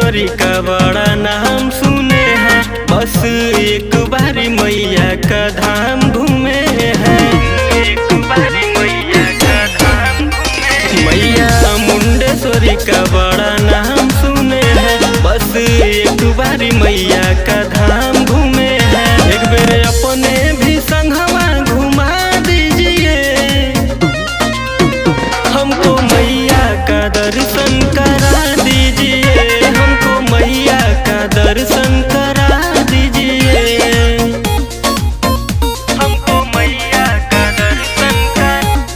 मुंडेश्वरी का बड़ा नाम सुने हैं, बस एक बारी मैया का धाम घूमे हैं। एक बारी मैया का धाम घूमे, मैया मुंडेश्वरी का बड़ा नाम सुने हैं, बस एक बारी मैया का धाम घूमे हैं। एक बेर अपने भी संगवा घुमा दीजिए, हमको मैया का दर्शन करा दीजिए, हमको मैया का दर्शन करा दीजिए, हमको मैया का दर्शन करा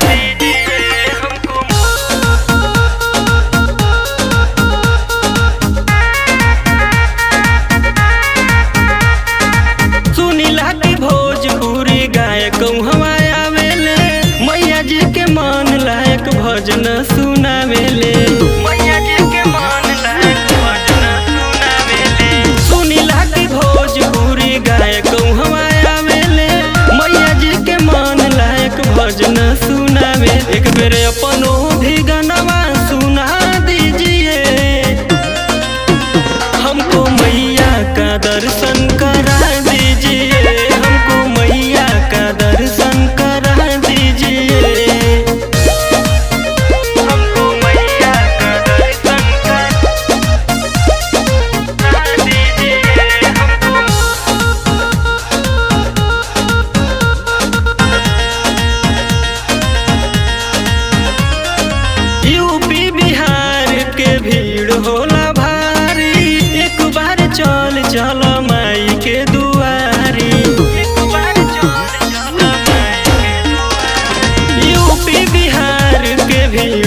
दीजिए, हमको। सुनीला की भोजपुरी गायक हमाया आवेले, मैया जी के मान लायक भजन सुनावेले, मैया जी के मान लायक भजन सुनावेले। सुनीला की भोजपुरी गायक हमाया आवेले, मैया जी के मान लायक भजन सुनावे। एक बेर अपनो भी गनवा सुना दीजिए, हमको मैया का दर्शन करा दीजिए, हमको मैया का दर्शन करा दीजिए, हमको मैया का दर्शन करा दीजिए, हमको। यूपी बिहार के भीड़ होला भारी, एक बार चल चल माई के दुआरी, एक बार चल चल माई के दुआरी। यूपी बिहार के भीड़